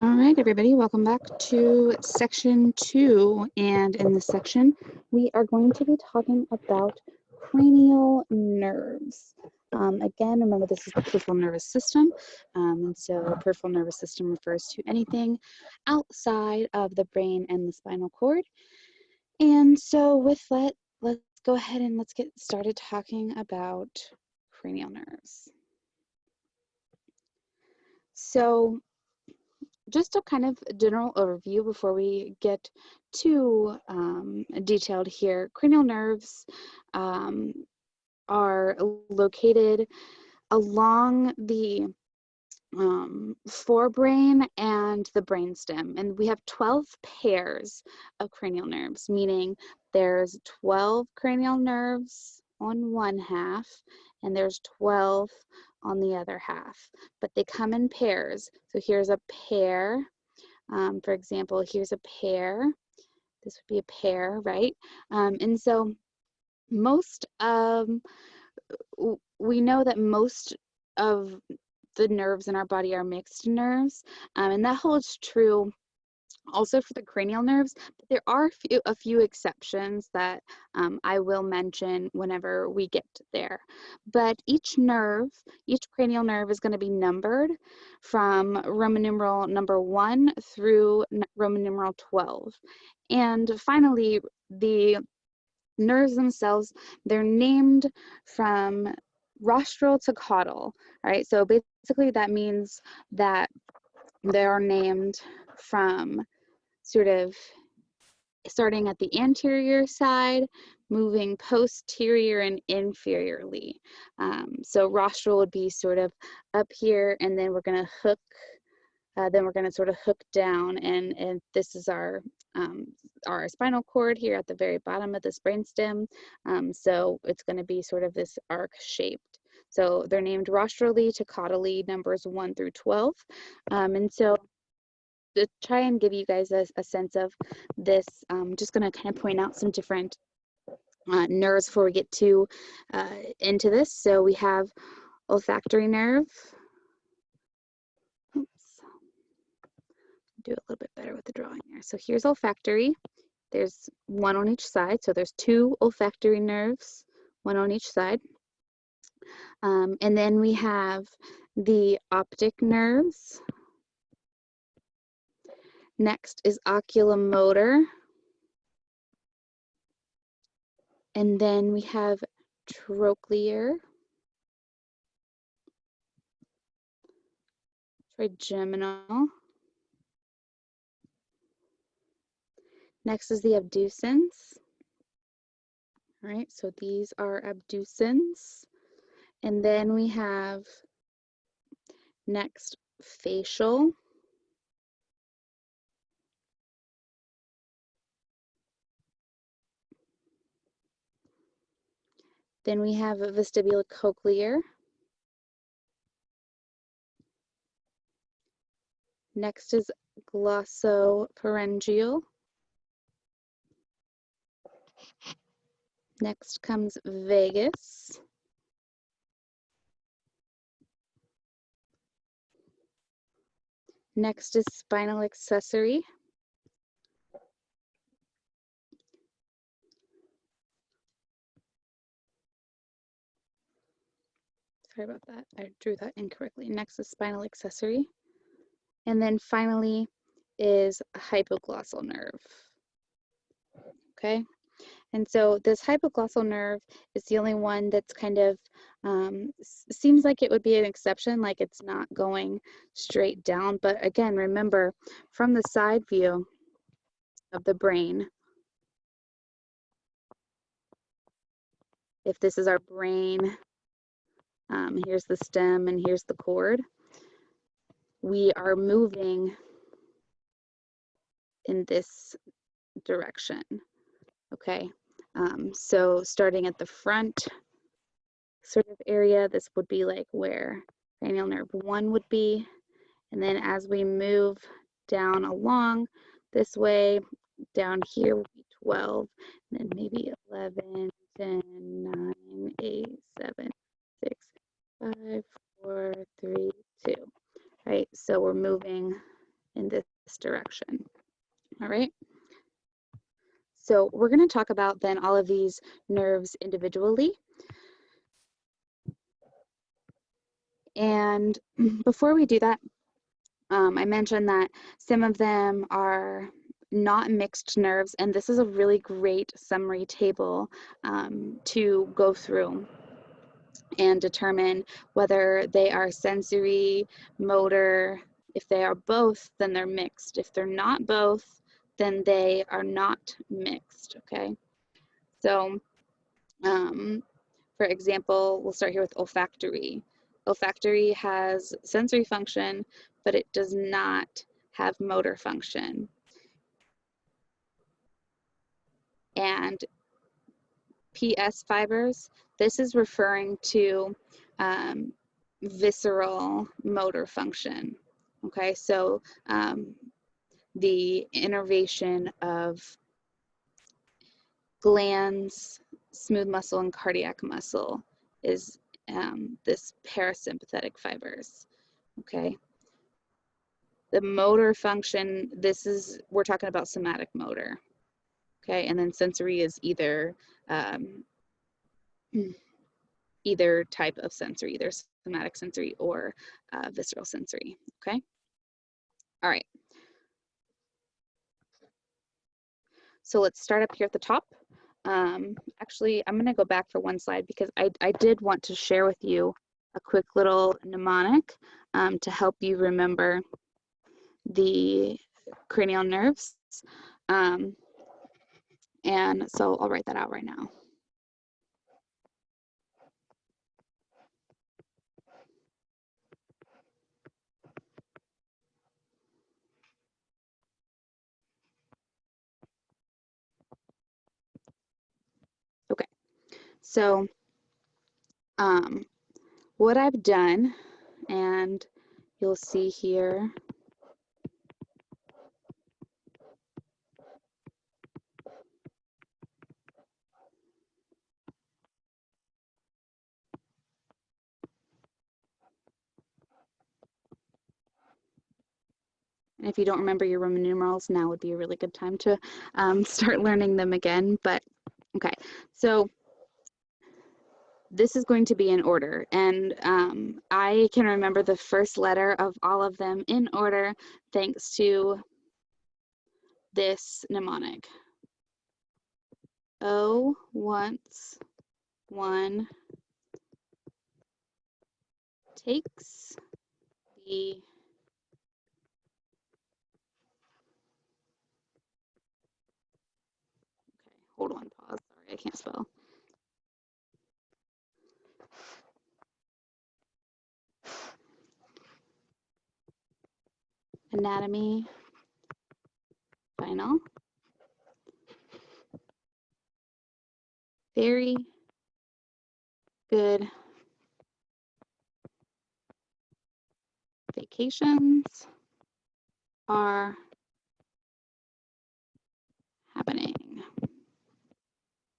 All right, everybody, welcome back to section 2. And in this section, we are going to be talking about cranial nerves. Again, remember this is the peripheral nervous system. And so peripheral nervous system refers to anything outside of the brain and the spinal cord. And so with that, let's go ahead and let's get started talking about cranial nerves. So just a kind of general overview before we get too detailed here. Cranial nerves are located along the forebrain and the brainstem, and we have 12 pairs of cranial nerves, meaning there's 12 cranial nerves on one half and there's 12 on the other half, but they come in pairs. So here's a pair. For example, here's a pair. This would be a pair, right? And so we know that most of the nerves in our body are mixed nerves, and that holds true also for the cranial nerves, but there are a few exceptions that I will mention whenever we get there. But each cranial nerve is going to be numbered from Roman numeral number 1 through Roman numeral 12. And finally, the nerves themselves, they're named from rostral to caudal, right? So basically that means that they are named from sort of starting at the anterior side, moving posterior and inferiorly. So rostral would be sort of up here, and then we're going to hook, sort of hook down, and this is our spinal cord here at the very bottom of this brainstem. So it's going to be sort of this arc shaped. So they're named rostrally to caudally, numbers 1 through 12. And so to try and give you guys a sense of this, I'm just going to kind of point out some different nerves before we get to into this. So we have olfactory nerve. Oops. Do it a little bit better with the drawing there. So here's olfactory. There's one on each side. So there's 2 olfactory nerves, one on each side. And then we have the optic nerves. Next is oculomotor. And then we have trochlear, trigeminal. Next is the abducens. All right, so these are abducens. And then we have next facial. Then we have vestibulocochlear. Next is glossopharyngeal. Next comes vagus. Next is spinal accessory. Sorry about that, I drew that incorrectly. Next is spinal accessory. And then finally is hypoglossal nerve. Okay, and so this hypoglossal nerve is the only one that's kind of, seems like it would be an exception, like it's not going straight down. But again, remember, from the side view of the brain, if this is our brain, here's the stem and here's the cord, we are moving in this direction, okay? So starting at the front sort of area, this would be like where cranial nerve 1 would be, and then as we move down along this way, down here would be 12, and then maybe 11, 10, 9, 8, 7, 6, 5, 4, 3, 2, right? So we're moving in this direction. All right. So we're going to talk about then all of these nerves individually. And before we do that, I mentioned that some of them are not mixed nerves, and this is a really great summary table to go through and determine whether they are sensory, motor. If they are both, then they're mixed. If they're not both, then they are not mixed, okay? So, for example, we'll start here with olfactory. Olfactory has sensory function, but it does not have motor function. And PS fibers, this is referring to visceral motor function. Okay, so the innervation of glands, smooth muscle, and cardiac muscle is this parasympathetic fibers. Okay, the motor function, we're talking about somatic motor. Okay, and then sensory is either either type of sensory, either somatic sensory or visceral sensory. Okay, all right. So let's start up here at the top. Actually, I'm going to go back for one slide because I did want to share with you a quick little mnemonic to help you remember the cranial nerves. And so I'll write that out right now. Okay, so what I've done, and you'll see here, and if you don't remember your Roman numerals, now would be a really good time to start learning them again. But okay, so this is going to be in order, and I can remember the first letter of all of them in order thanks to this mnemonic. O once, one takes the okay, hold on, pause, sorry, I can't spell. Anatomy, final. Very good vacations are happening.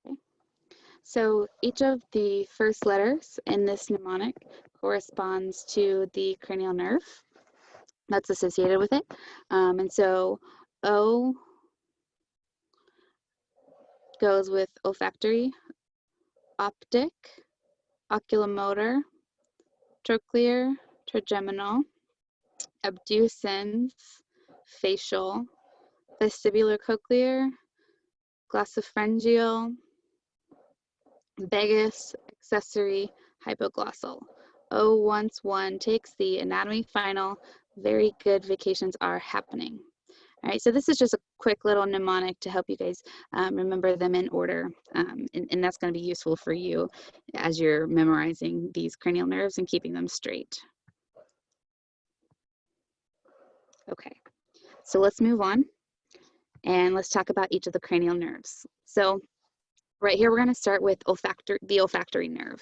Okay. So each of the first letters in this mnemonic corresponds to the cranial nerve that's associated with it. And so O goes with olfactory, optic, oculomotor, trochlear, trigeminal, abducens, facial, vestibular cochlear, glossopharyngeal, vagus, accessory, hypoglossal. O once one takes the anatomy final, very good vacations are happening. All right, so this is just a quick little mnemonic to help you guys remember them in order, and that's going to be useful for you as you're memorizing these cranial nerves and keeping them straight. Okay, so let's move on and let's talk about each of the cranial nerves. So right here, we're going to start with the olfactory nerve.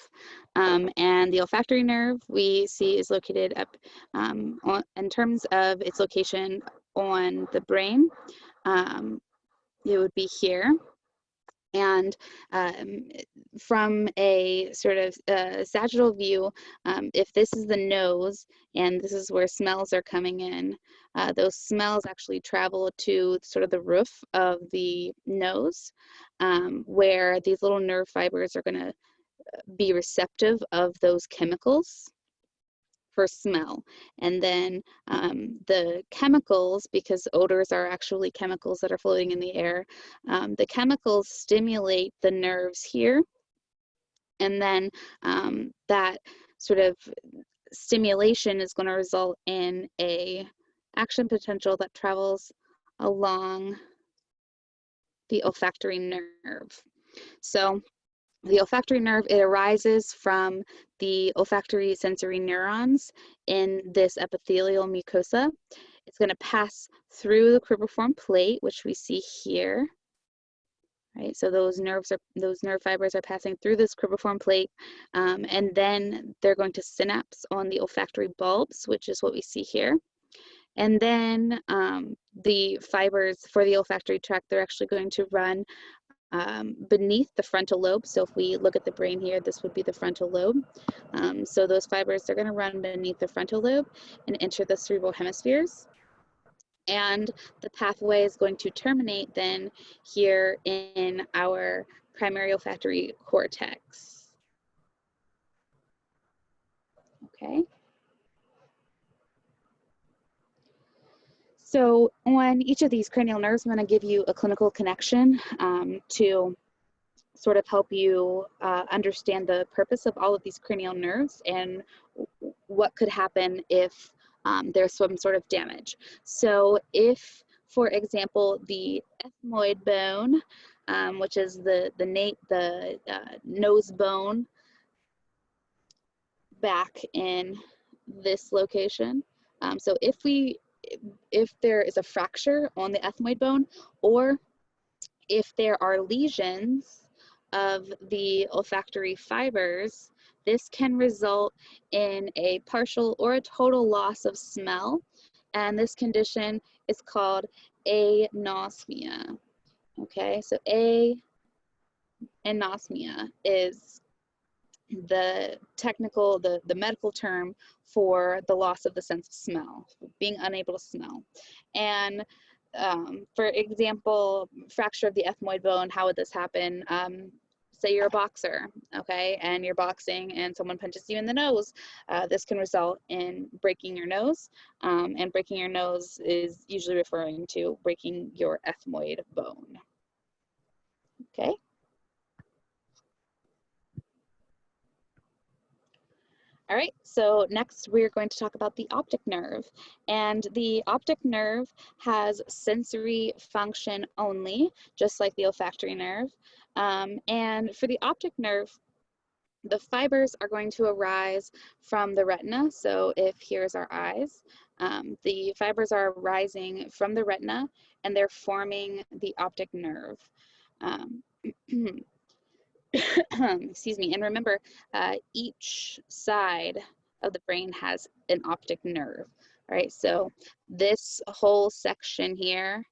And the olfactory nerve we see is located up in terms of its location on the brain. It would be here. And from a sort of sagittal view, if this is the nose and this is where smells are coming in, those smells actually travel to sort of the roof of the nose, where these little nerve fibers are going to be receptive of those chemicals for smell. And then the chemicals, because odors are actually chemicals that are floating in the air, the chemicals stimulate the nerves here. And then that sort of stimulation is going to result in a action potential that travels along the olfactory nerve. So the olfactory nerve, it arises from the olfactory sensory neurons in this epithelial mucosa. It's going to pass through the cribriform plate, which we see here. Right, so those nerve fibers are passing through this cribriform plate, and then they're going to synapse on the olfactory bulbs, which is what we see here. And then the fibers for the olfactory tract, they're actually going to run beneath the frontal lobe. So if we look at the brain here, this would be the frontal lobe. So those fibers, they're going to run beneath the frontal lobe and enter the cerebral hemispheres. And the pathway is going to terminate then here in our primary olfactory cortex. Okay. So on each of these cranial nerves, I'm going to give you a clinical connection to sort of help you understand the purpose of all of these cranial nerves and what could happen if there's some sort of damage. So if, for example, the ethmoid bone, which is the nose bone back in this location, so if there is a fracture on the ethmoid bone, or if there are lesions of the olfactory fibers, this can result in a partial or a total loss of smell. And this condition is called anosmia. Okay, so anosmia is the technical, the medical term for the loss of the sense of smell, being unable to smell. And for example, fracture of the ethmoid bone, how would this happen? Say you're a boxer, okay, and you're boxing and someone punches you in the nose. This can result in breaking your nose, and breaking your nose is usually referring to breaking your ethmoid bone. Okay. All right, so next we're going to talk about the optic nerve. And the optic nerve has sensory function only, just like the olfactory nerve. And for the optic nerve, the fibers are going to arise from the retina. So if here's our eyes, the fibers are rising from the retina and they're forming the optic nerve. Excuse me, and remember, each side of the brain has an optic nerve, right? So this whole section here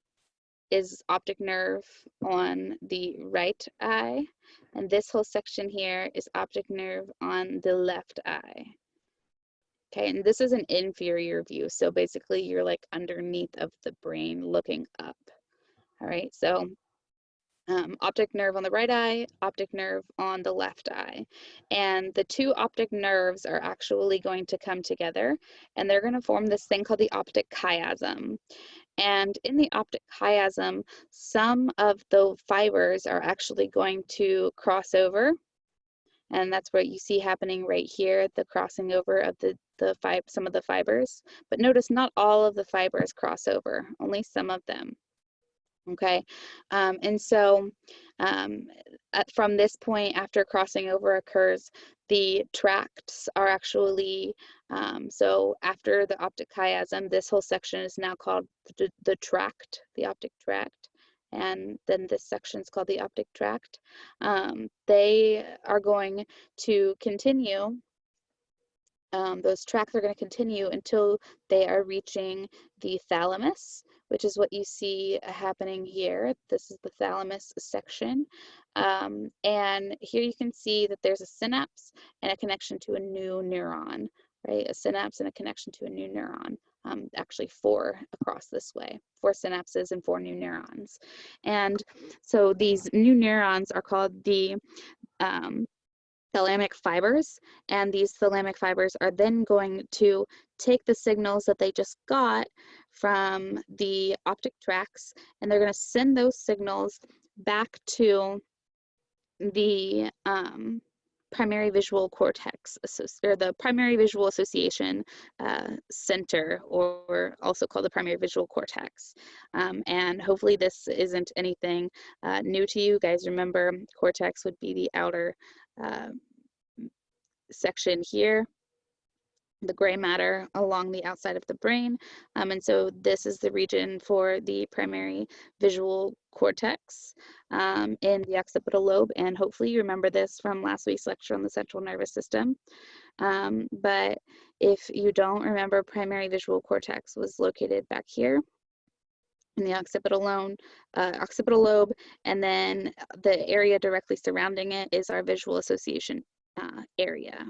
is optic nerve on the right eye, and this whole section here is optic nerve on the left eye. Okay, and this is an inferior view, so basically you're like underneath of the brain looking up. All right, so optic nerve on the right eye, optic nerve on the left eye. And the two optic nerves are actually going to come together and they're going to form this thing called the optic chiasm. And in the optic chiasm, some of the fibers are actually going to cross over. And that's what you see happening right here, the crossing over of some of the fibers. But notice not all of the fibers cross over, only some of them. Okay, and so from this point, after crossing over occurs, the tracts are actually, so after the optic chiasm, this whole section is now called the tract, the optic tract, and then this section is called the optic tract. They are going to continue those tracks are going to continue until they are reaching the thalamus, which is what you see happening here. This is the thalamus section. And here you can see that there's a synapse and a connection to a new neuron, right? A synapse and a connection to a new neuron. Actually 4 across this way, 4 synapses and 4 new neurons. And so these new neurons are called the thalamic fibers, and these thalamic fibers are then going to take the signals that they just got from the optic tracts, and they're going to send those signals back to the primary visual cortex, or the primary visual association center, or also called the primary visual cortex. And hopefully this isn't anything new to you guys. Remember, cortex would be the outer section here, the gray matter along the outside of the brain. And so this is the region for the primary visual cortex in the occipital lobe. And hopefully you remember this from last week's lecture on the central nervous system. But if you don't remember, primary visual cortex was located back here in the occipital lobe, and then the area directly surrounding it is our visual association area.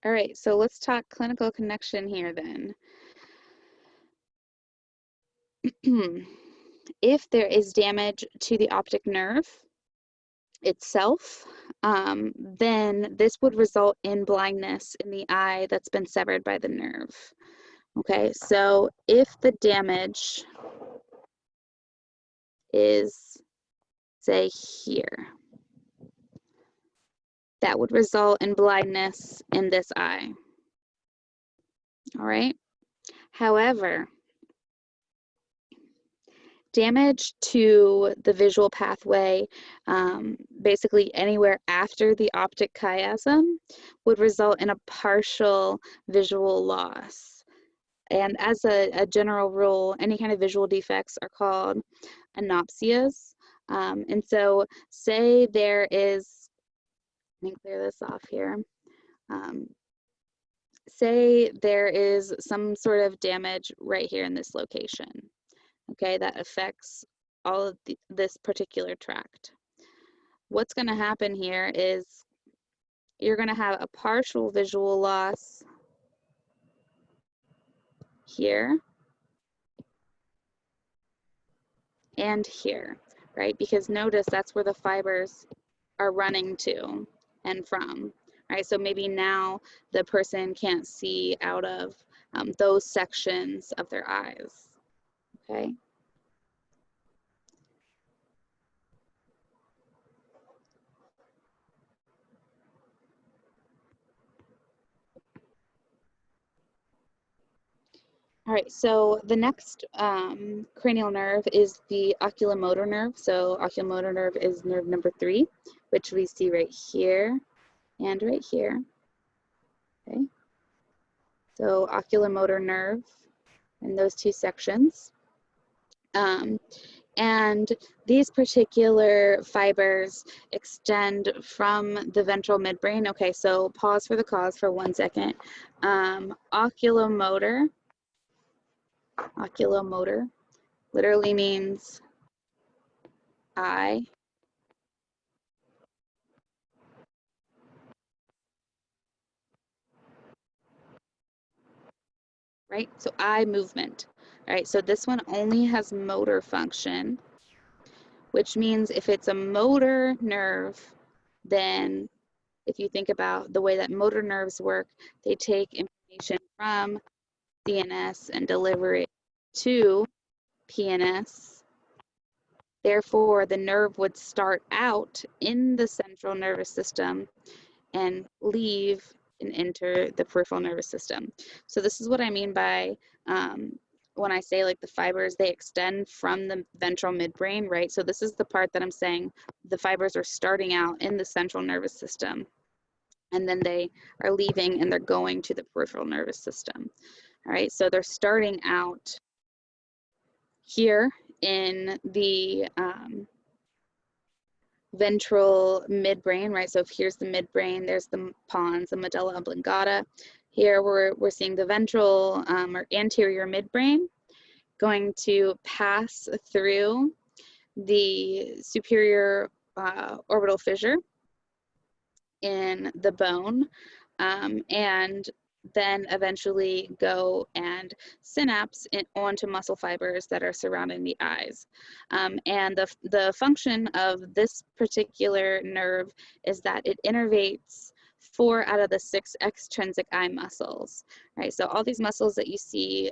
All right, so let's talk clinical connection here then. If there is damage to the optic nerve itself, then this would result in blindness in the eye that's been severed by the nerve. Okay, so if the damage is, say, here, that would result in blindness in this eye. All right. However, damage to the visual pathway, basically anywhere after the optic chiasm, would result in a partial visual loss. And as a general rule, any kind of visual defects are called anopsias. And so say there is, let me clear this off here. Say there is some sort of damage right here in this location, okay, that affects all of this particular tract. What's going to happen here is you're going to have a partial visual loss here and here, right? Because notice that's where the fibers are running to and from, right? So maybe now the person can't see out of those sections of their eyes, okay? All right, so the next cranial nerve is the oculomotor nerve. So oculomotor nerve is nerve number 3, which we see right here and right here. Okay, so oculomotor nerve in those 2 sections. And these particular fibers extend from the ventral midbrain. Okay, so pause for the cause for 1 second. Oculomotor literally means eye. Right, so eye movement. All right, so this one only has motor function, which means if it's a motor nerve, then if you think about the way that motor nerves work, they take information from CNS and deliver it to PNS. Therefore, the nerve would start out in the central nervous system and leave and enter the peripheral nervous system. So this is what I mean by when I say like the fibers, they extend from the ventral midbrain, right? So this is the part that I'm saying the fibers are starting out in the central nervous system, and then they are leaving and they're going to the peripheral nervous system. All right, so they're starting out here in the ventral midbrain, right? So if here's the midbrain, there's the pons, the medulla oblongata. Here we're seeing the ventral or anterior midbrain going to pass through the superior orbital fissure in the bone, and then eventually go and synapse onto muscle fibers that are surrounding the eyes. And the function of this particular nerve is that it innervates 4 out of the 6 extrinsic eye muscles, right? So all these muscles that you see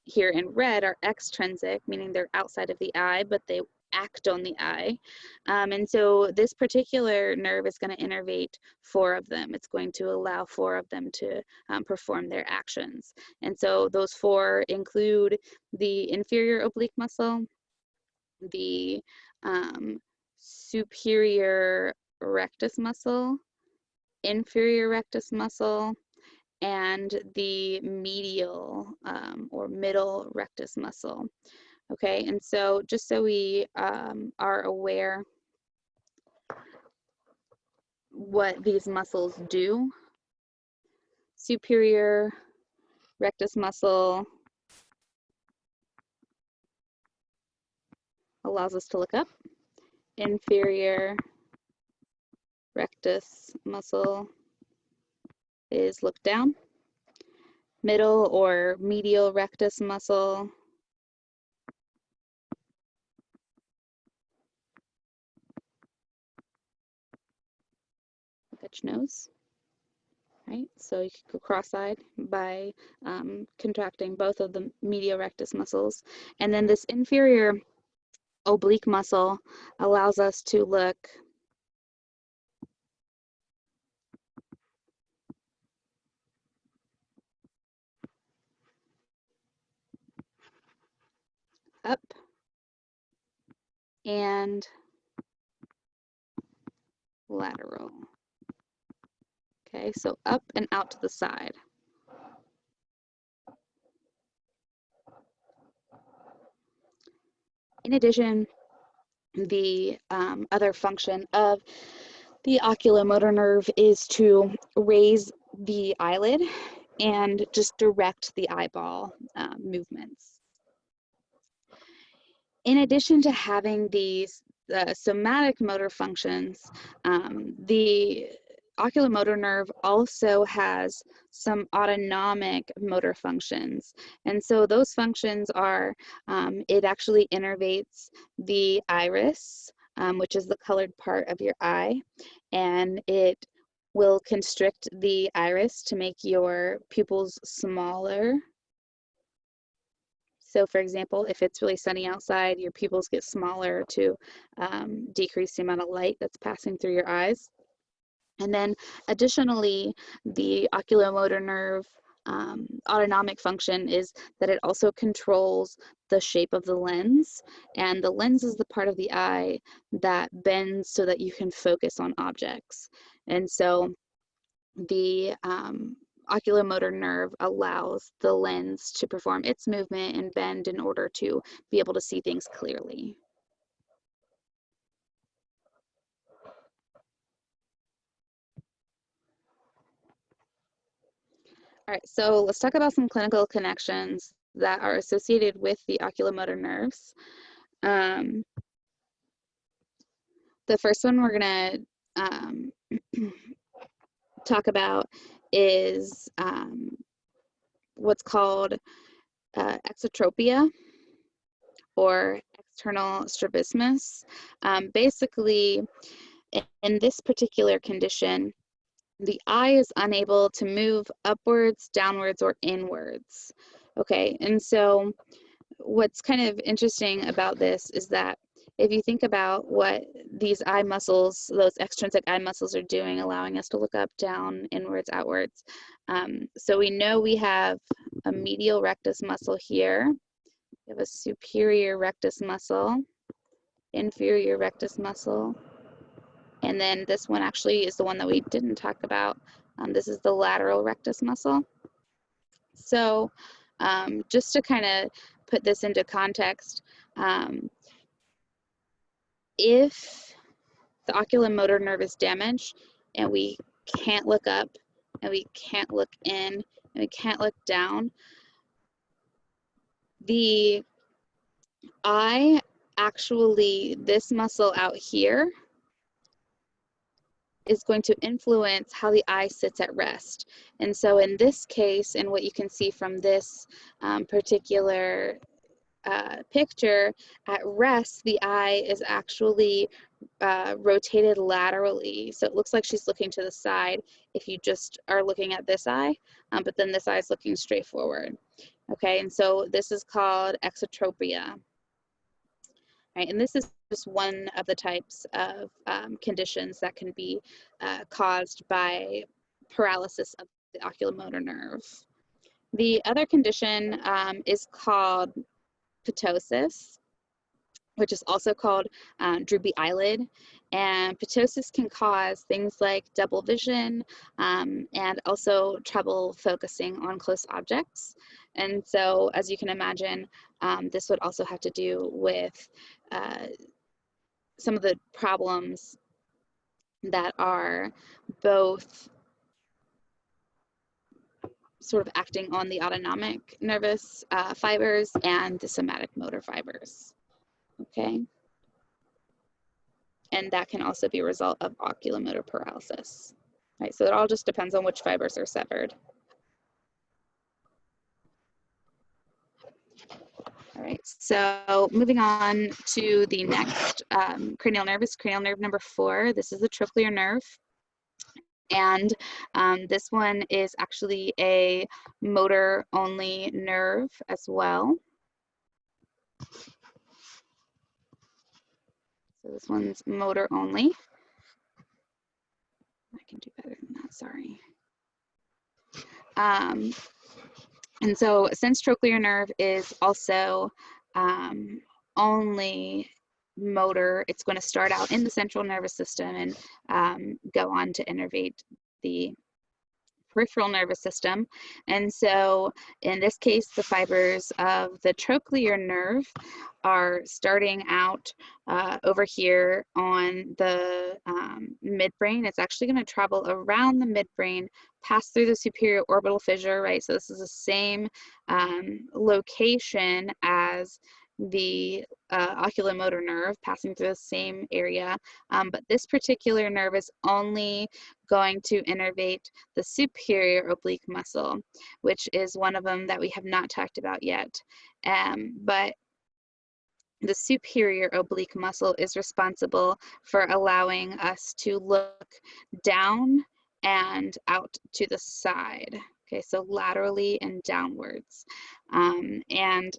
here in red are extrinsic, meaning they're outside of the eye, but they act on the eye. And so this particular nerve is going to innervate 4 of them. It's going to allow 4 of them to perform their actions. And so those 4 include the inferior oblique muscle, the superior rectus muscle, inferior rectus muscle, and the medial or middle rectus muscle. Okay, and so just so we are aware what these muscles do, superior rectus muscle allows us to look up, inferior rectus muscle is look down, middle or medial rectus muscle look at your nose, right? So you can go cross-eyed by contracting both of the medial rectus muscles. And then this inferior oblique muscle allows us to look up and lateral. Okay, so up and out to the side. In addition, the other function of the oculomotor nerve is to raise the eyelid and just direct the eyeball movements. In addition to having these somatic motor functions, the oculomotor nerve also has some autonomic motor functions. And so those functions are, it actually innervates the iris, which is the colored part of your eye, and it will constrict the iris to make your pupils smaller. So for example, if it's really sunny outside, your pupils get smaller to decrease the amount of light that's passing through your eyes. And then additionally, the oculomotor nerve autonomic function is that it also controls the shape of the lens. And the lens is the part of the eye that bends so that you can focus on objects. And so the oculomotor nerve allows the lens to perform its movement and bend in order to be able to see things clearly. All right, so let's talk about some clinical connections that are associated with the oculomotor nerves. The first one we're gonna talk about is what's called exotropia or external strabismus. Basically, in this particular condition, the eye is unable to move upwards, downwards, or inwards. Okay, and so what's kind of interesting about this is that if you think about what these eye muscles, those extrinsic eye muscles are doing, allowing us to look up, down, inwards, outwards. So we know we have a medial rectus muscle here. We have a superior rectus muscle, inferior rectus muscle, and then this one actually is the one that we didn't talk about. This is the lateral rectus muscle. So just to kind of put this into context, if the oculomotor nerve is damaged and we can't look up and we can't look in and we can't look down, the eye actually, this muscle out here is going to influence how the eye sits at rest. And so in this case, and what you can see from this particular picture, at rest, the eye is actually rotated laterally. So it looks like she's looking to the side if you just are looking at this eye, but then this eye is looking straight forward. Okay, and so this is called exotropia. Right, and this is just one of the types of conditions that can be caused by paralysis of the oculomotor nerve. The other condition is called ptosis, which is also called droopy eyelid. And ptosis can cause things like double vision and also trouble focusing on close objects. And so, as you can imagine, this would also have to do with some of the problems that are both sort of acting on the autonomic nervous fibers and the somatic motor fibers. Okay. And that can also be a result of oculomotor paralysis. Right, so it all just depends on which fibers are severed. All right, so moving on to the next cranial nerve is cranial nerve number 4. This is the trochlear nerve. And this one is actually a motor-only nerve as well. So this one's motor only. I can do better than that, sorry. And so since trochlear nerve is also only motor, it's going to start out in the central nervous system and go on to innervate the peripheral nervous system. And so in this case, the fibers of the trochlear nerve are starting out over here on the midbrain. It's actually going to travel around the midbrain, pass through the superior orbital fissure, right? So this is the same location as the oculomotor nerve, passing through the same area, but this particular nerve is only going to innervate the superior oblique muscle, which is one of them that we have not talked about yet. But the superior oblique muscle is responsible for allowing us to look down and out to the side. Okay, so laterally and downwards. And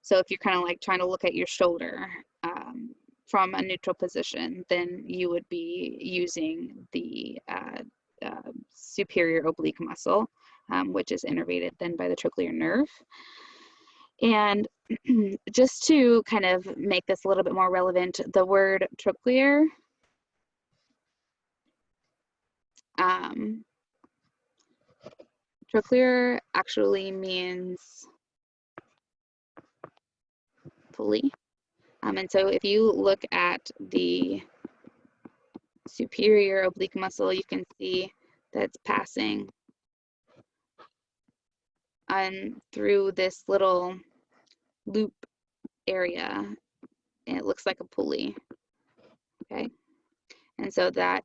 so if you're kind of like trying to look at your shoulder from a neutral position, then you would be using the superior oblique muscle, which is innervated then by the trochlear nerve. And just to kind of make this a little bit more relevant, the word trochlear trochlear actually means pulley. And so if you look at the superior oblique muscle, you can see that it's passing through this little loop area. And it looks like a pulley, okay? And so that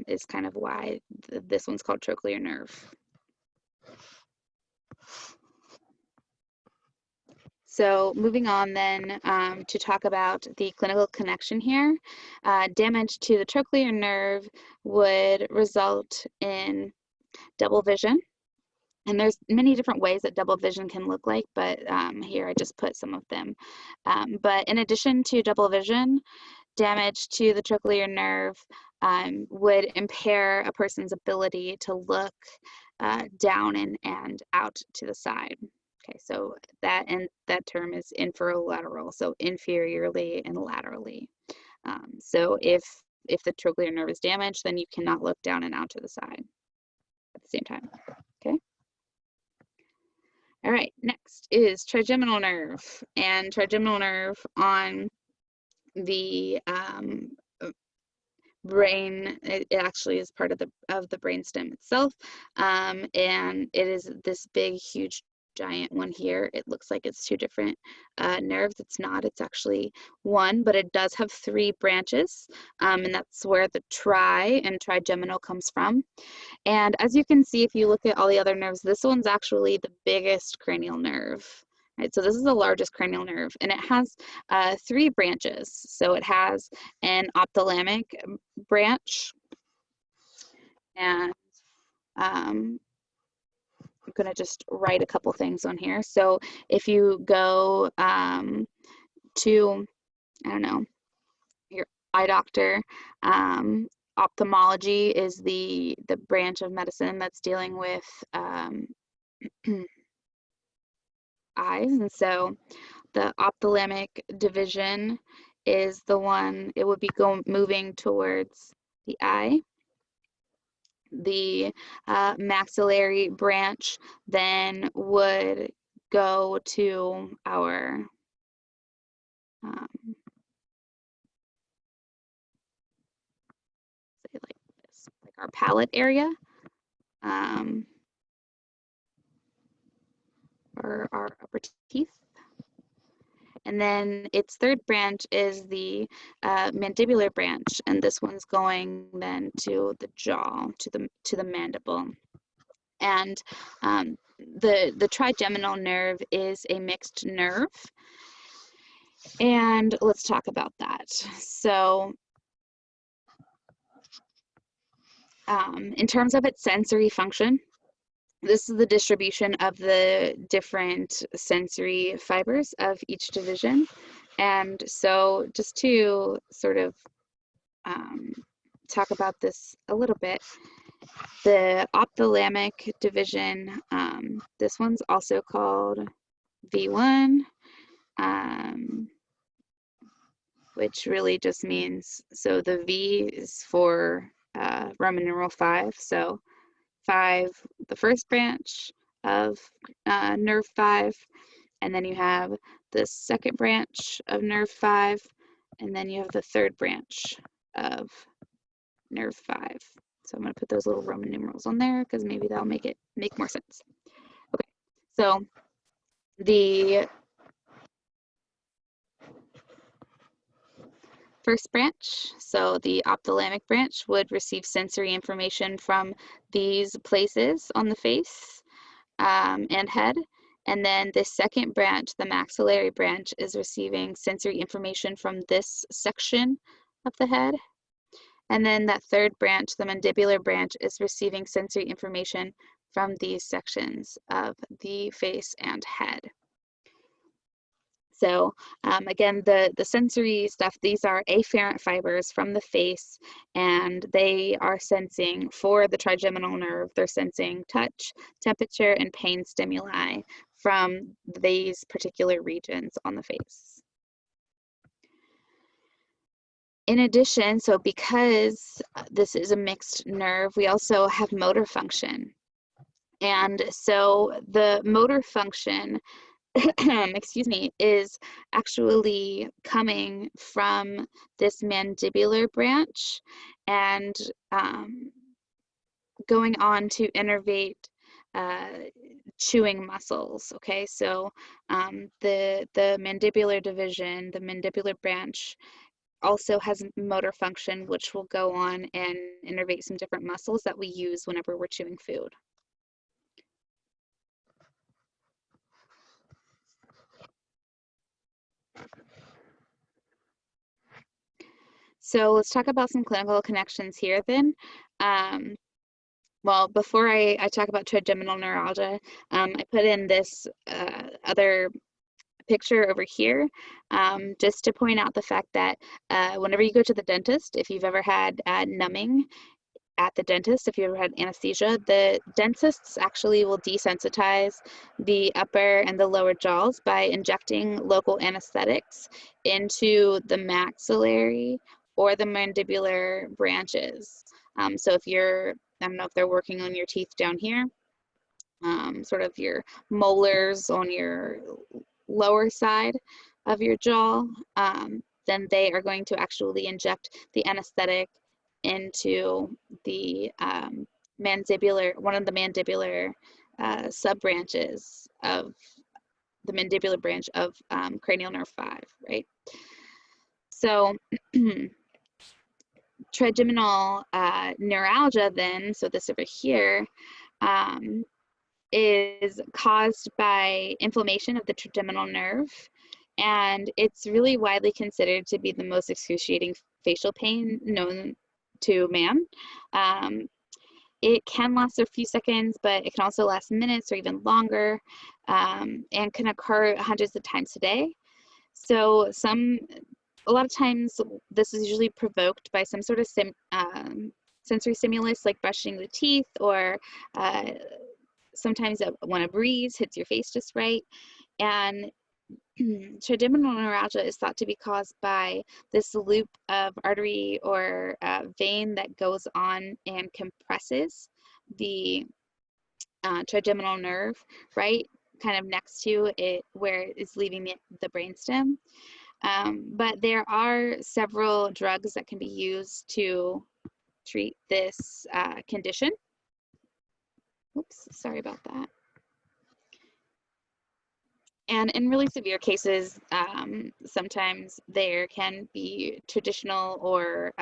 is kind of why this one's called trochlear nerve. So moving on then to talk about the clinical connection here. Damage to the trochlear nerve would result in double vision. And there's many different ways that double vision can look like, but here I just put some of them. But in addition to double vision, damage to the trochlear nerve would impair a person's ability to look down and out to the side. Okay, so that term is inferolateral, so inferiorly and laterally. So if the trochlear nerve is damaged, then you cannot look down and out to the side at the same time. Okay. All right, next is trigeminal nerve, and trigeminal nerve on the brain. It actually is part of the brainstem itself, and it is this big, huge, giant one here. It looks like it's two different nerves. It's not. It's actually one, but it does have three branches, and that's where the tri and trigeminal comes from. And as you can see, if you look at all the other nerves, this one's actually the biggest cranial nerve. Right, so this is the largest cranial nerve, and it has three branches. So it has an ophthalmic branch, and I'm going to just write a couple things on here. So if you go to, I don't know, your eye doctor, ophthalmology is the branch of medicine that's dealing with eyes, and so the ophthalmic division is the one, it would be moving towards the eye. The maxillary branch then would go to our say like this, like our palate area, or our upper teeth. And then its third branch is the mandibular branch, and this one's going then to the jaw, to the mandible. And the trigeminal nerve is a mixed nerve, and let's talk about that. So in terms of its sensory function, this is the distribution of the different sensory fibers of each division. And so just to sort of talk about this a little bit, the ophthalmic division, this one's also called V1, which really just means, so the V is for Roman numeral 5, so 5, the first branch of nerve 5, and then you have the second branch of nerve 5, and then you have the third branch of nerve 5. So I'm going to put those little Roman numerals on there because maybe that'll make more sense. Okay, so the first branch, so the ophthalmic branch, would receive sensory information from these places on the face and head. And then the second branch, the maxillary branch, is receiving sensory information from this section of the head. And then that third branch, the mandibular branch, is receiving sensory information from these sections of the face and head. So again, the sensory stuff, these are afferent fibers from the face, and they are sensing, for the trigeminal nerve, they're sensing touch, temperature, and pain stimuli from these particular regions on the face. In addition, so because this is a mixed nerve, we also have motor function. And so the motor function excuse me, is actually coming from this mandibular branch and going on to innervate chewing muscles. Okay, so the mandibular division, the mandibular branch, also has motor function, which will go on and innervate some different muscles that we use whenever we're chewing food. So let's talk about some clinical connections here then. Well, before I talk about trigeminal neuralgia, I put in this other picture over here just to point out the fact that whenever you go to the dentist, if you've ever had numbing at the dentist, if you ever had anesthesia, the dentists actually will desensitize the upper and the lower jaws by injecting local anesthetics into the maxillary or the mandibular branches. So if you're, I don't know if they're working on your teeth down here, sort of your molars on your lower side of your jaw, then they are going to actually inject the anesthetic into the mandibular, one of the mandibular sub-branches of the mandibular branch of cranial nerve 5, right? So trigeminal neuralgia then, so this over here, is caused by inflammation of the trigeminal nerve, and it's really widely considered to be the most excruciating facial pain known to man. It can last a few seconds, but it can also last minutes or even longer, and can occur hundreds of times a day. So a lot of times this is usually provoked by some sort of sensory stimulus like brushing the teeth, or sometimes when a breeze hits your face just right. And trigeminal neuralgia is thought to be caused by this loop of artery or vein that goes on and compresses the trigeminal nerve, right, kind of next to it where it's leaving the brainstem. But there are several drugs that can be used to treat this condition. Oops, sorry about that. And in really severe cases, sometimes there can be traditional or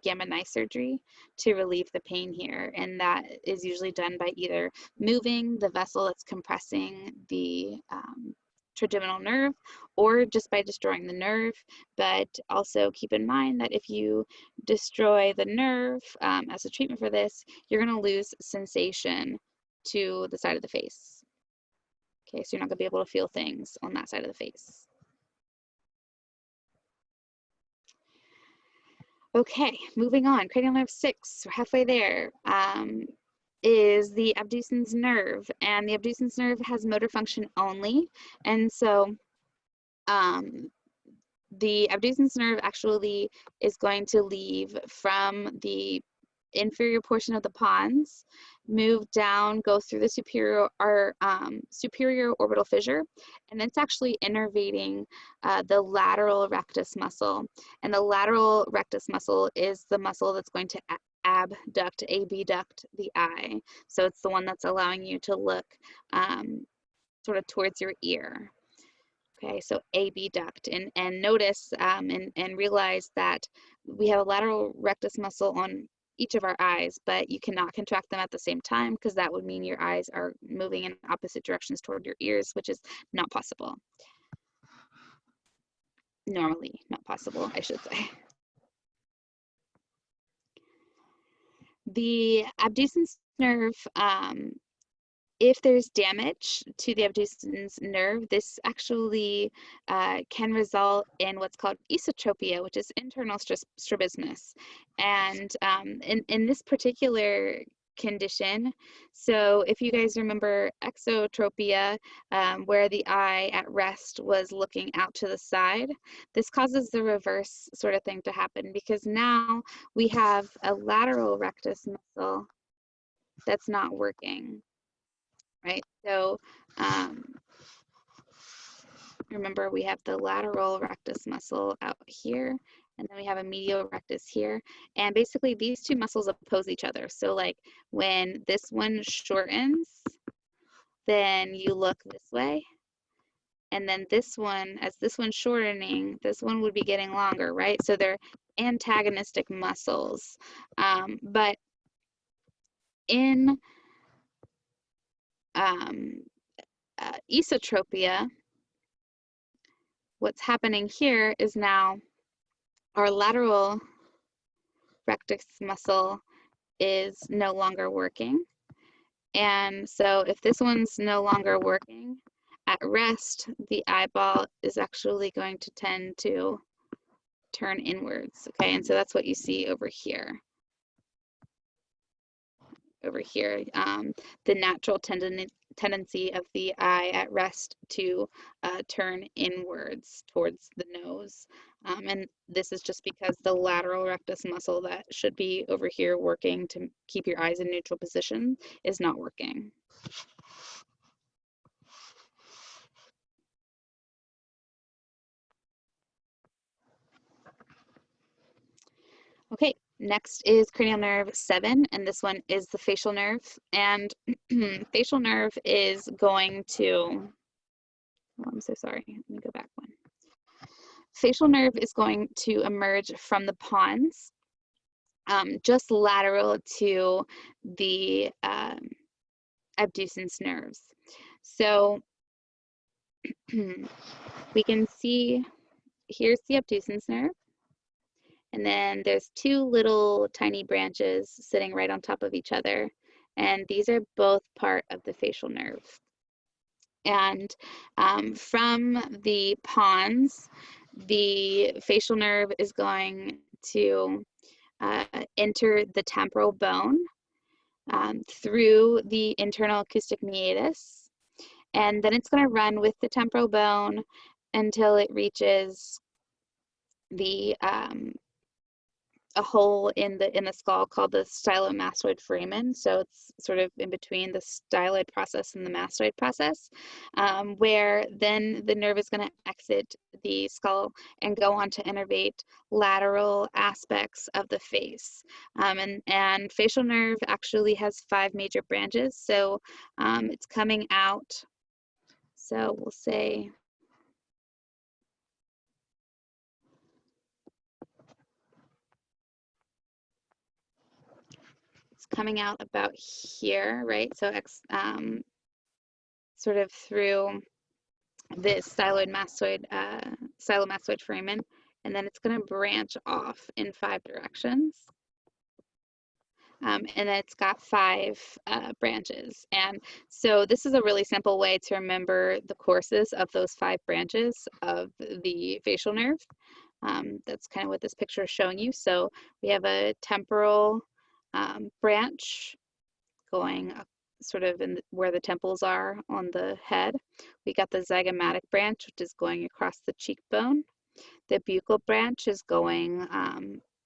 gamma knife surgery to relieve the pain here. And that is usually done by either moving the vessel that's compressing the trigeminal nerve, or just by destroying the nerve. But also keep in mind that if you destroy the nerve as a treatment for this, you're going to lose sensation to the side of the face. Okay, so you're not going to be able to feel things on that side of the face. Okay, moving on. Cranial nerve 6, we're halfway there, is the abducens nerve. And the abducens nerve has motor function only. And so the abducens nerve actually is going to leave from the inferior portion of the pons, move down, go through the superior orbital fissure, and it's actually innervating the lateral rectus muscle. And the lateral rectus muscle is the muscle that's going to abduct the eye. So it's the one that's allowing you to look sort of towards your ear. Okay, so abduct, and notice and realize that we have a lateral rectus muscle on each of our eyes, but you cannot contract them at the same time, because that would mean your eyes are moving in opposite directions toward your ears, which is not possible. Normally not possible, I should say. The abducens nerve, if there's damage to the abducens nerve, this actually can result in what's called esotropia, which is internal strabismus. And in this particular condition, so if you guys remember exotropia, where the eye at rest was looking out to the side, this causes the reverse sort of thing to happen, because now we have a lateral rectus muscle that's not working. Right, so remember, we have the lateral rectus muscle out here, and then we have a medial rectus here, and basically these two muscles oppose each other. So like when this one shortens, then you look this way, and then this one, as this one's shortening, this one would be getting longer, right? So they're antagonistic muscles. But in esotropia, what's happening here is now our lateral rectus muscle is no longer working. And so if this one's no longer working, at rest, the eyeball is actually going to tend to turn inwards, okay? And so that's what you see over here. Over here, the natural tendency of the eye at rest to turn inwards towards the nose. And this is just because the lateral rectus muscle that should be over here working to keep your eyes in neutral position is not working. Okay, next is cranial nerve 7, and this one is the facial nerve. And facial nerve is going to, oh, I'm so sorry, let me go back one. Facial nerve is going to emerge from the pons, just lateral to the abducens nerves. So we can see, here's the abducens nerve. And then there's two little tiny branches sitting right on top of each other. And these are both part of the facial nerve. And from the pons, the facial nerve is going to enter the temporal bone through the internal acoustic meatus. And then it's going to run with the temporal bone until it reaches the a hole in the skull called the stylomastoid foramen. So it's sort of in between the styloid process and the mastoid process, where then the nerve is going to exit the skull and go on to innervate lateral aspects of the face. And facial nerve actually has 5 major branches. So it's coming out. So we'll say coming out about here, right? So sort of through this stylomastoid foramen, and then it's going to branch off in 5 directions. And then it's got 5 branches. And so this is a really simple way to remember the courses of those 5 branches of the facial nerve. That's kind of what this picture is showing you. So we have a temporal branch going up sort of in where the temples are on the head. We got the zygomatic branch, which is going across the cheekbone. The buccal branch is going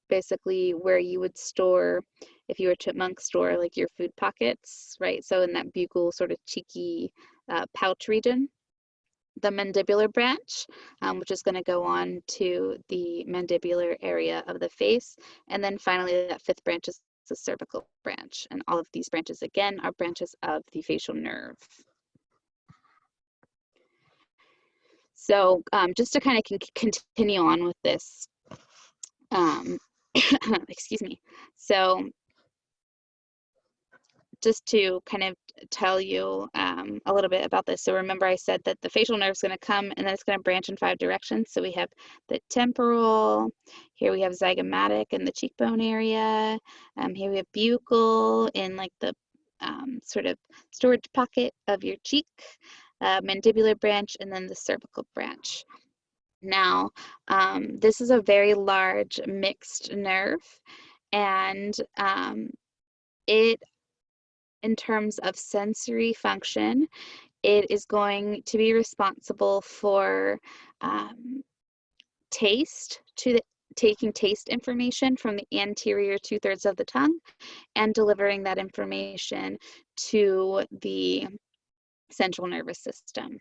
basically where you would store, if you were chipmunk, store like your food pockets, right? So in that buccal sort of cheeky pouch region. The mandibular branch, which is going to go on to the mandibular area of the face. And then finally, that 5th branch is the cervical branch. And all of these branches, again, are branches of the facial nerve. So just to kind of continue on with this, excuse me. So just to kind of tell you a little bit about this. So remember I said that the facial nerve is going to come and then it's going to branch in 5 directions. So we have the temporal, here we have zygomatic in the cheekbone area, here we have buccal in like the sort of storage pocket of your cheek, mandibular branch, and then the cervical branch. Now, this is a very large mixed nerve, and it, in terms of sensory function, it is going to be responsible for taste, taking taste information from the anterior 2/3 of the tongue and delivering that information to the central nervous system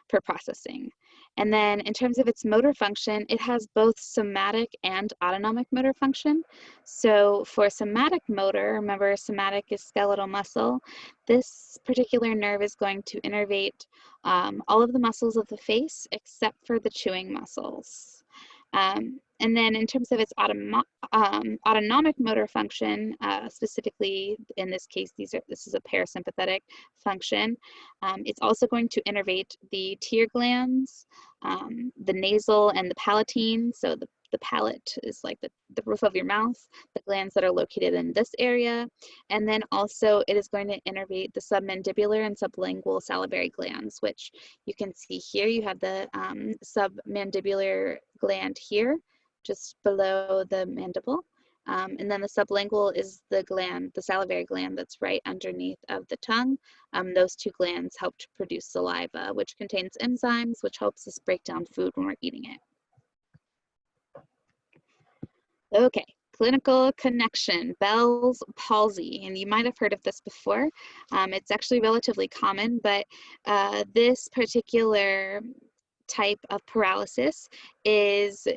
for processing. And then in terms of its motor function, it has both somatic and autonomic motor function. So for somatic motor, remember somatic is skeletal muscle, this particular nerve is going to innervate all of the muscles of the face except for the chewing muscles. And then in terms of its autonomic motor function, specifically in this case, this is a parasympathetic function. It's also going to innervate the tear glands, the nasal and the palatine. So the palate is like the roof of your mouth, the glands that are located in this area. And then also it is going to innervate the submandibular and sublingual salivary glands, which you can see here. You have the submandibular gland here, just below the mandible. And then the sublingual is the gland, the salivary gland that's right underneath of the tongue. Those two glands help to produce saliva, which contains enzymes, which helps us break down food when we're eating it. Okay, clinical connection, Bell's palsy, and you might have heard of this before. It's actually relatively common, but this particular type of paralysis is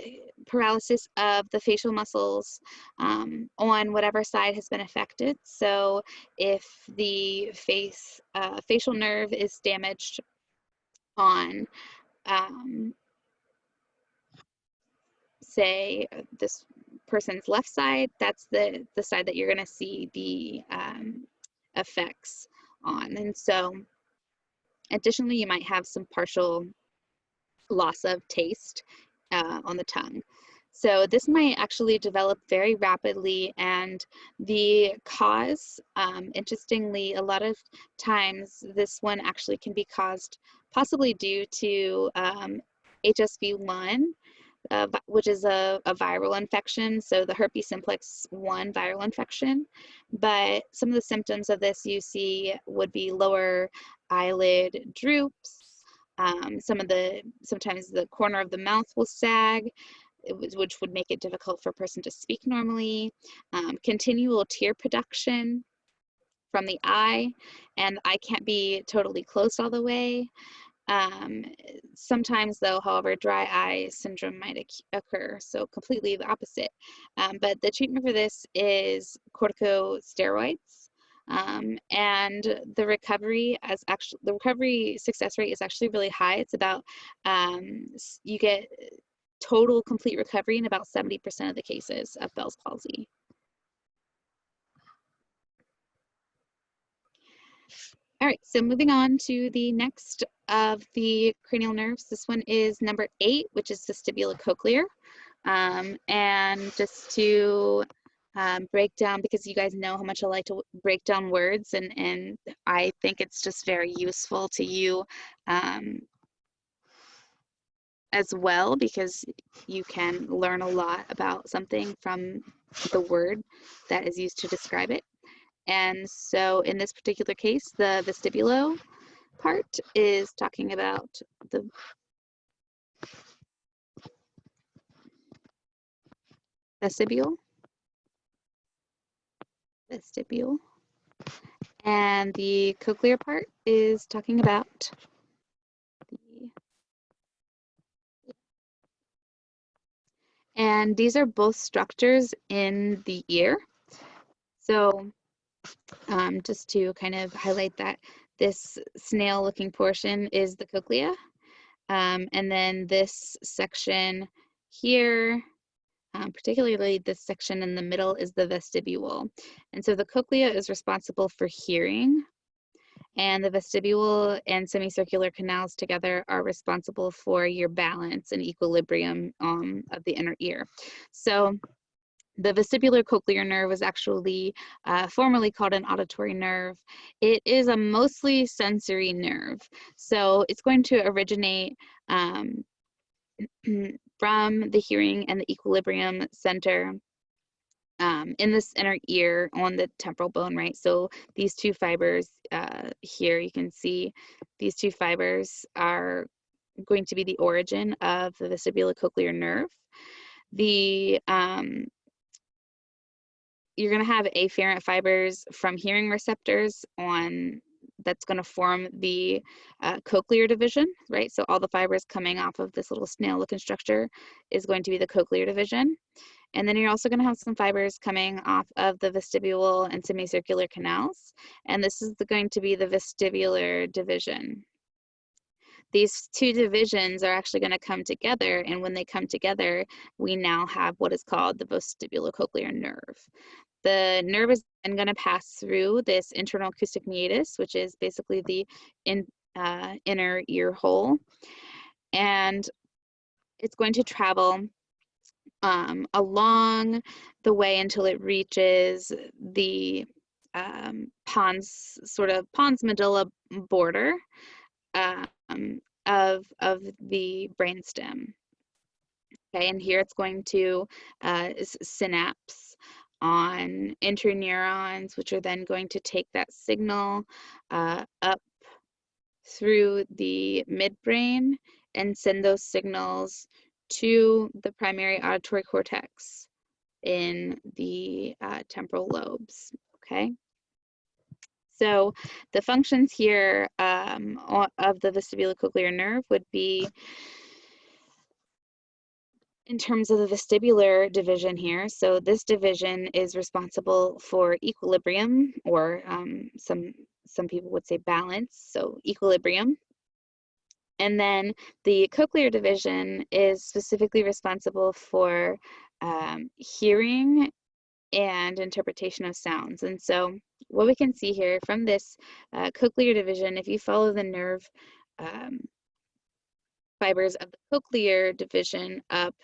paralysis of the facial muscles on whatever side has been affected. So if the facial nerve is damaged on say this person's left side, that's the side that you're going to see the effects on. And so additionally, you might have some partial loss of taste on the tongue. So this might actually develop very rapidly, and the cause, interestingly, a lot of times this one actually can be caused possibly due to HSV1, which is a viral infection, so the herpes simplex 1 viral infection. But some of the symptoms of this you see would be lower eyelid droops. Sometimes the corner of the mouth will sag, which would make it difficult for a person to speak normally. Continual tear production from the eye, and the eye can't be totally closed all the way. Sometimes though, however, dry eye syndrome might occur, so completely the opposite. But the treatment for this is corticosteroids. And the recovery success rate is actually really high. It's about, you get total complete recovery in about 70% of the cases of Bell's palsy. All right, so moving on to the next of the cranial nerves. This one is number 8, which is vestibulocochlear. And just to break down, because you guys know how much I like to break down words, and I think it's just very useful to you as well, because you can learn a lot about something from the word that is used to describe it. And so in this particular case, the vestibulo part is talking about the vestibule, and the cochlear part is talking about the, and these are both structures in the ear. So just to kind of highlight that, this snail-looking portion is the cochlea, and then this section here, particularly this section in the middle, is the vestibule. And so the cochlea is responsible for hearing, and the vestibule and semicircular canals together are responsible for your balance and equilibrium of the inner ear. So the vestibular cochlear nerve was actually formerly called an auditory nerve. It is a mostly sensory nerve. So it's going to originate from the hearing and the equilibrium center in this inner ear on the temporal bone, right? So these two fibers here, you can see these two fibers are going to be the origin of the vestibulocochlear nerve. You're going to have afferent fibers from hearing receptors that's going to form the cochlear division, right? So all the fibers coming off of this little snail-looking structure is going to be the cochlear division. And then you're also going to have some fibers coming off of the vestibule and semicircular canals. And this is going to be the vestibular division. These two divisions are actually going to come together, and when they come together, we now have what is called the vestibulocochlear nerve. The nerve is then going to pass through this internal acoustic meatus, which is basically the inner ear hole, and it's going to travel along the way until it reaches the pons medulla border of the brainstem. Okay, and here it's going to synapse on interneurons, which are then going to take that signal up through the midbrain and send those signals to the primary auditory cortex in the temporal lobes, okay? So the functions here of the vestibulocochlear nerve would be, in terms of the vestibular division here, so this division is responsible for equilibrium, or some people would say balance, so equilibrium. And then the cochlear division is specifically responsible for hearing and interpretation of sounds. And so what we can see here from this cochlear division, if you follow the nerve fibers of the cochlear division up,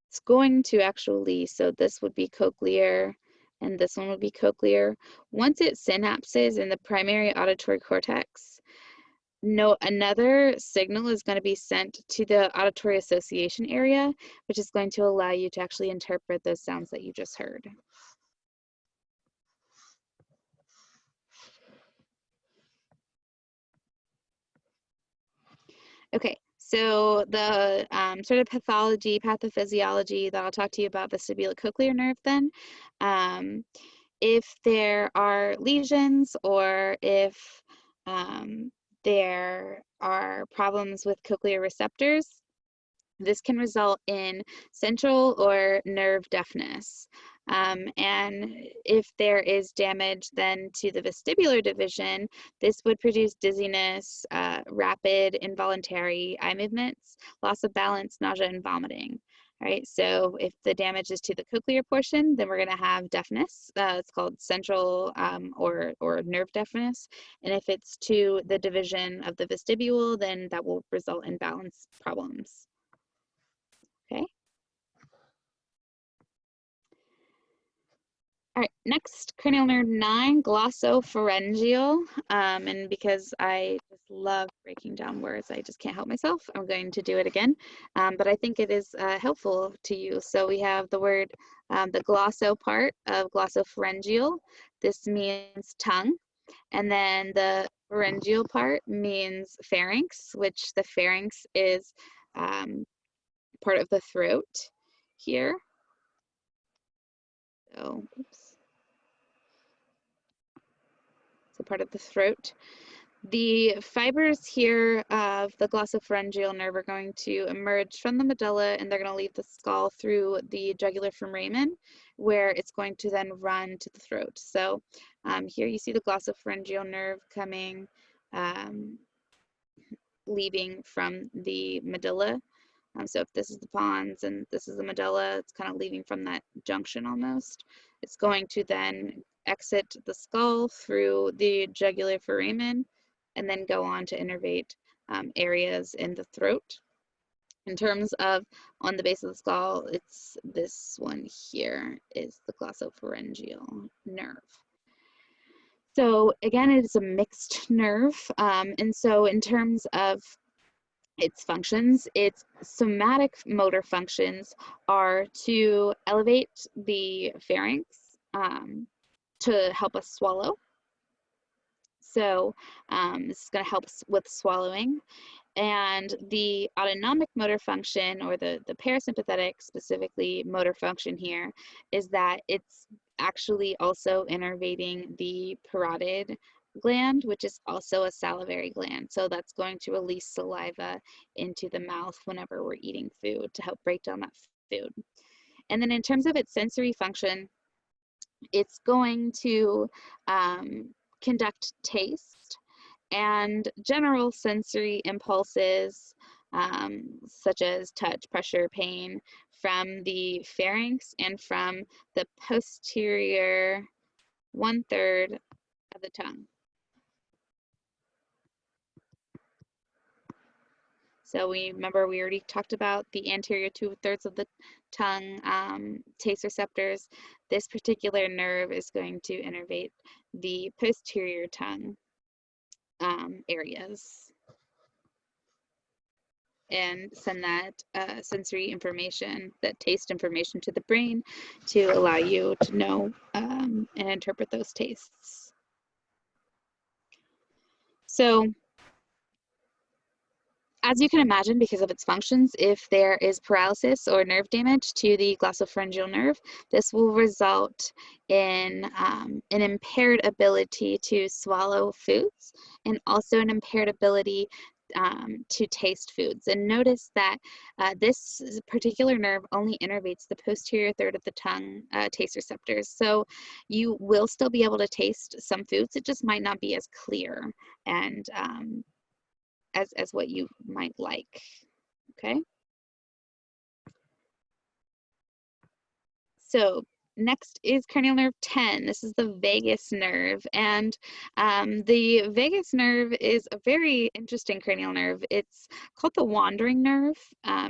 it's going to actually, so this would be cochlear and this one would be cochlear. Once it synapses in the primary auditory cortex, another signal is going to be sent to the auditory association area, which is going to allow you to actually interpret those sounds that you just heard. Okay, so the sort of pathophysiology that I'll talk to you about vestibulocochlear nerve then. If there are lesions, or if there are problems with cochlear receptors, this can result in central or nerve deafness. And if there is damage then to the vestibular division, this would produce dizziness, rapid involuntary eye movements, loss of balance, nausea, and vomiting. All right, so if the damage is to the cochlear portion, then we're going to have deafness. It's called central or nerve deafness. And if it's to the division of the vestibule, then that will result in balance problems. Okay. All right, next, cranial nerve 9, glossopharyngeal. And because I just love breaking down words, I just can't help myself. I'm going to do it again, but I think it is helpful to you. So we have the word, the glosso part of glossopharyngeal. This means tongue. And then the pharyngeal part means pharynx, which the pharynx is part of the throat here. So, oops. So part of the throat. The fibers here of the glossopharyngeal nerve are going to emerge from the medulla, and they're going to leave the skull through the jugular foramen, where it's going to then run to the throat. So here you see the glossopharyngeal nerve coming, leaving from the medulla. So if this is the pons and this is the medulla, it's kind of leaving from that junction almost. It's going to then exit the skull through the jugular foramen and then go on to innervate areas in the throat. In terms of on the base of the skull, it's this one here is the glossopharyngeal nerve. So again, it is a mixed nerve. And so in terms of its functions, its somatic motor functions are to elevate the pharynx to help us swallow. So this is going to help us with swallowing. And the autonomic motor function, or the parasympathetic specifically motor function here, is that it's actually also innervating the parotid gland, which is also a salivary gland. So that's going to release saliva into the mouth whenever we're eating food to help break down that food. And then in terms of its sensory function, it's going to conduct taste and general sensory impulses, such as touch, pressure, pain, from the pharynx and from the posterior 1/3 of the tongue. So we already talked about the anterior 2/3 of the tongue taste receptors. This particular nerve is going to innervate the posterior tongue areas. and send that sensory information, that taste information to the brain to allow you to know and interpret those tastes. So as you can imagine, because of its functions, if there is paralysis or nerve damage to the glossopharyngeal nerve, this will result in an impaired ability to swallow foods and also an impaired ability to taste foods. And notice that this particular nerve only innervates the posterior third of the tongue taste receptors. So you will still be able to taste some foods, it just might not be as clear and as what you might like, okay? So next is cranial nerve 10. This is the vagus nerve, and the vagus nerve is a very interesting cranial nerve. It's called the wandering nerve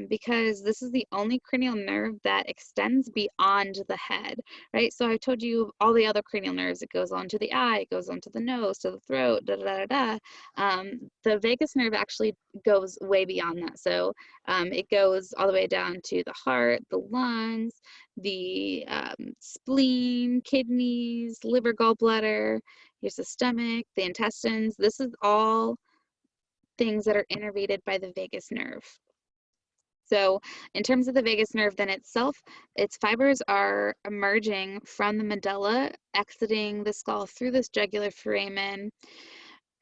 because this is the only cranial nerve that extends beyond the head, right? So I told you all the other cranial nerves, it goes on to the eye, it goes on to the nose, to the throat, da da da da. The vagus nerve actually goes way beyond that. So it goes all the way down to the heart, the lungs, the spleen, kidneys, liver, gallbladder, here's the stomach, the intestines. This is all things that are innervated by the vagus nerve. So in terms of the vagus nerve then itself, its fibers are emerging from the medulla, exiting the skull through this jugular foramen,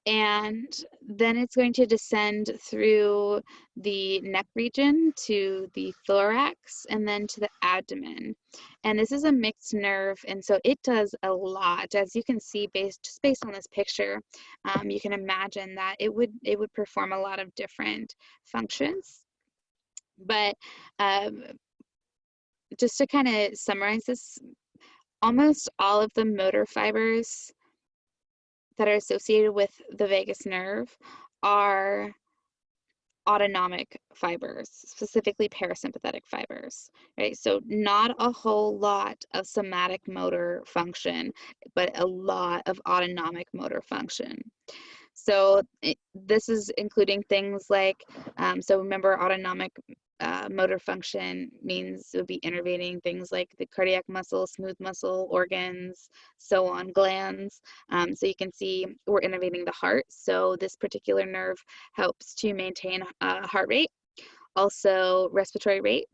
and then it's going to descend through the neck region to the thorax and then to the abdomen. And this is a mixed nerve, and so it does a lot. As you can see, just based on this picture, you can imagine that it would perform a lot of different functions. But just to kind of summarize this, almost all of the motor fibers that are associated with the vagus nerve are autonomic fibers, specifically parasympathetic fibers, right? So not a whole lot of somatic motor function, but a lot of autonomic motor function. So this is including things like, so remember autonomic motor function means it would be innervating things like the cardiac muscle, smooth muscle, organs, so on, glands. So you can see we're innervating the heart. So this particular nerve helps to maintain heart rate, also respiratory rate.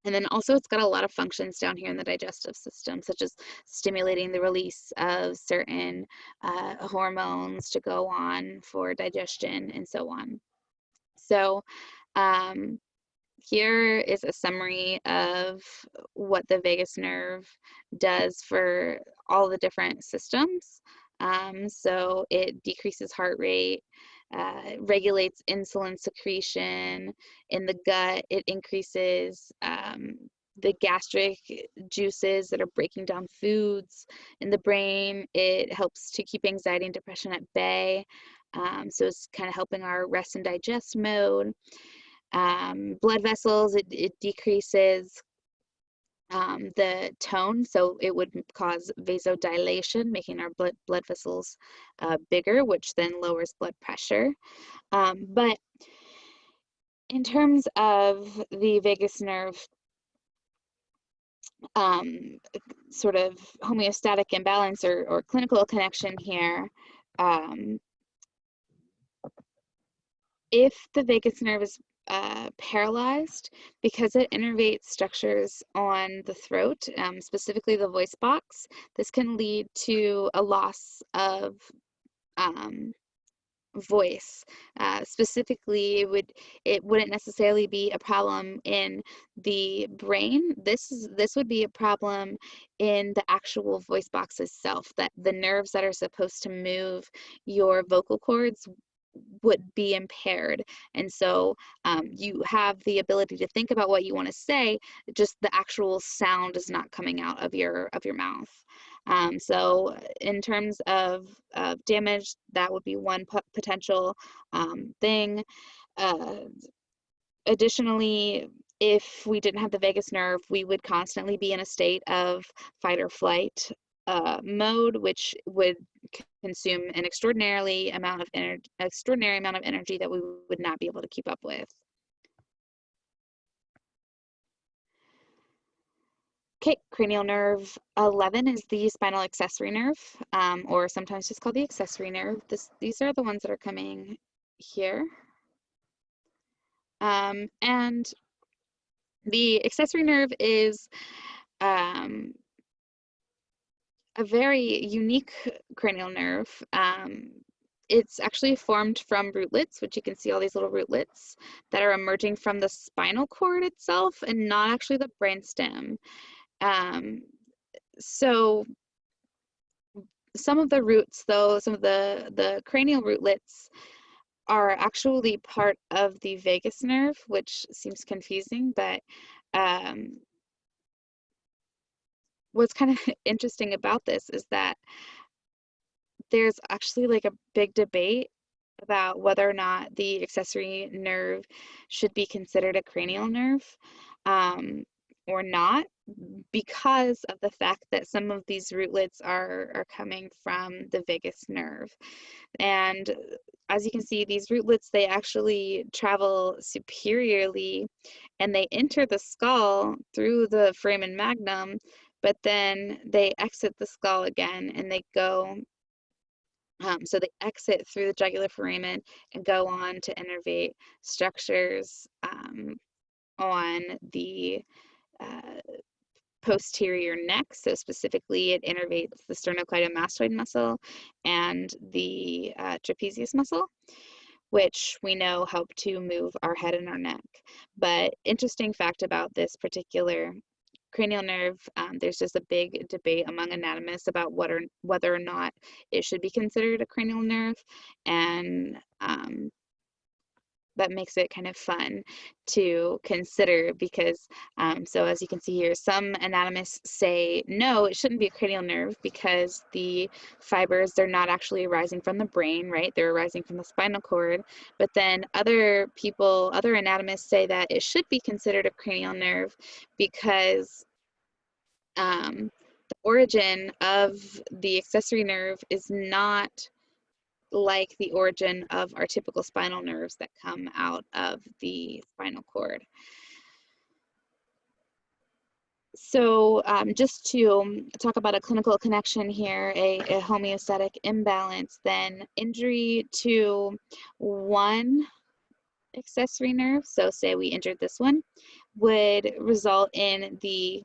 And then also it's got a lot of functions down here in the digestive system, such as stimulating the release of certain hormones to go on for digestion and so on. So here is a summary of what the vagus nerve does for all the different systems. So it decreases heart rate, regulates insulin secretion in the gut. It increases the gastric juices that are breaking down foods in the brain. It helps to keep anxiety and depression at bay. So it's kind of helping our rest and digest mode. Blood vessels, it decreases the tone, so it would cause vasodilation, making our blood vessels bigger, which then lowers blood pressure. But in terms of the vagus nerve sort of homeostatic imbalance or clinical connection here, if the vagus nerve is paralyzed, because it innervates structures on the throat, specifically the voice box, this can lead to a loss of voice. Specifically, it wouldn't necessarily be a problem in the brain. This would be a problem in the actual voice box itself, that the nerves that are supposed to move your vocal cords would be impaired, and so you have the ability to think about what you want to say, just the actual sound is not coming out of your mouth. So in terms of damage, that would be one potential thing. Additionally, if we didn't have the vagus nerve, we would constantly be in a state of fight or flight mode, which would consume an extraordinary amount of energy that we would not be able to keep up with. Okay, cranial nerve 11 is the spinal accessory nerve, or sometimes just called the accessory nerve. These are the ones that are coming here. And the accessory nerve is um, a very unique cranial nerve. It's actually formed from rootlets, which you can see all these little rootlets that are emerging from the spinal cord itself and not actually the brainstem. So some of the roots, though, some of the cranial rootlets are actually part of the vagus nerve, which seems confusing, but um, what's kind of interesting about this is that there's actually like a big debate about whether or not the accessory nerve should be considered a cranial nerve um, or not, because of the fact that some of these rootlets are coming from the vagus nerve. And as you can see, these rootlets, they actually travel superiorly and they enter the skull through the foramen magnum, but then they exit the skull again and they go, so they exit through the jugular foramen and go on to innervate structures on the uh, posterior neck. So specifically, it innervates the sternocleidomastoid muscle and the trapezius muscle, which we know help to move our head and our neck. But interesting fact about this particular cranial nerve, there's just a big debate among anatomists about whether or not it should be considered a cranial nerve, and that makes it kind of fun to consider because, so as you can see here, some anatomists say, no, it shouldn't be a cranial nerve because the fibers, they're not actually arising from the brain, right? They're arising from the spinal cord. But then other people, other anatomists say that it should be considered a cranial nerve because the origin of the accessory nerve is not like the origin of our typical spinal nerves that come out of the spinal cord. So just to talk about a clinical connection here, a homeostatic imbalance, then injury to one accessory nerve, so say we injured this one, would result in the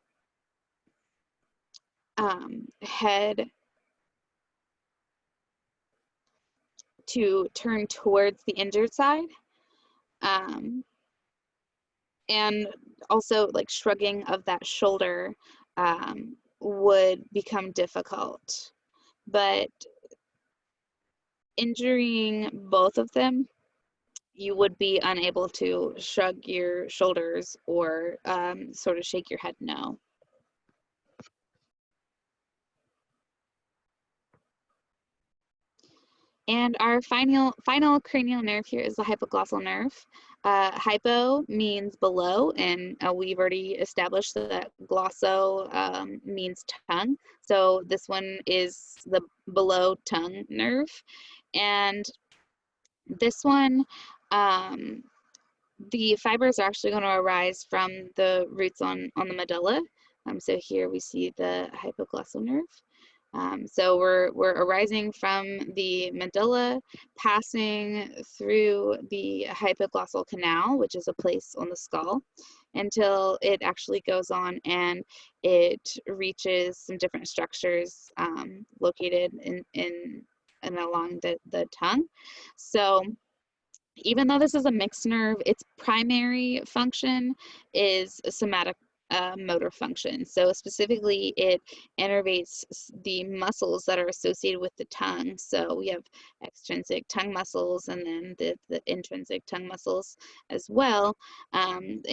head to turn towards the injured side. And also like shrugging of that shoulder would become difficult. But injuring both of them, you would be unable to shrug your shoulders or sort of shake your head no. And our final cranial nerve here is the hypoglossal nerve. Hypo means below, and we've already established that glosso means tongue. So this one is the below tongue nerve. And this one, the fibers are actually going to arise from the roots on the medulla. So here we see the hypoglossal nerve. So we're arising from the medulla, passing through the hypoglossal canal, which is a place on the skull, until it actually goes on and it reaches some different structures located in and along the tongue. So even though this is a mixed nerve, its primary function is a somatic motor function. So specifically, it innervates the muscles that are associated with the tongue. So we have extrinsic tongue muscles and then the intrinsic tongue muscles as well. And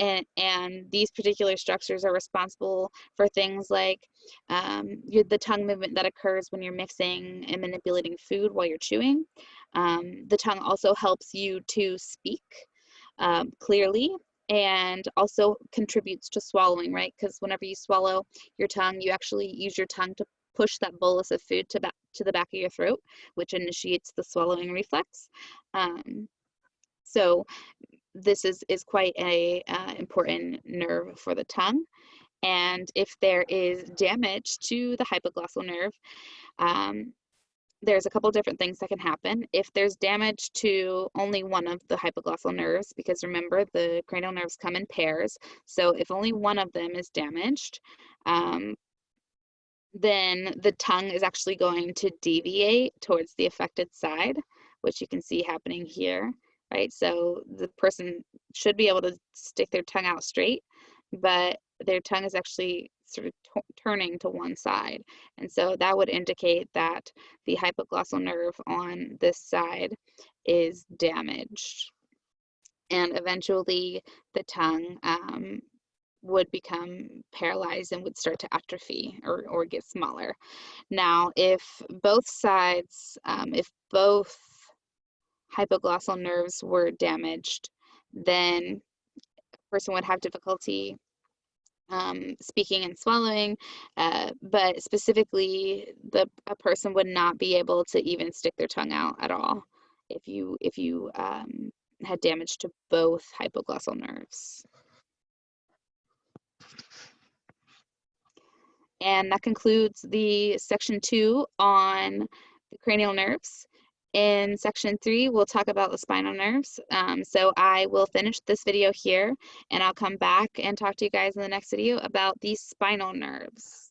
these particular structures are responsible for things like the tongue movement that occurs when you're mixing and manipulating food while you're chewing. The tongue also helps you to speak clearly and also contributes to swallowing, right? Because whenever you swallow your tongue, you actually use your tongue to push that bolus of food to the back of your throat, which initiates the swallowing reflex. So this is quite a important nerve for the tongue. And if there is damage to the hypoglossal nerve, there's a couple different things that can happen. If there's damage to only one of the hypoglossal nerves, because remember the cranial nerves come in pairs, so if only one of them is damaged, then the tongue is actually going to deviate towards the affected side, which you can see happening here, right? So the person should be able to stick their tongue out straight, but their tongue is actually sort of turning to one side. And so that would indicate that the hypoglossal nerve on this side is damaged. And eventually the tongue would become paralyzed and would start to atrophy or get smaller. Now, if both sides, if both hypoglossal nerves were damaged, then a person would have difficulty speaking and swallowing, but specifically, a person would not be able to even stick their tongue out at all if you had damage to both hypoglossal nerves. And that concludes the section 2 on the cranial nerves. In section 3, we'll talk about the spinal nerves. So I will finish this video here, and I'll come back and talk to you guys in the next video about the spinal nerves.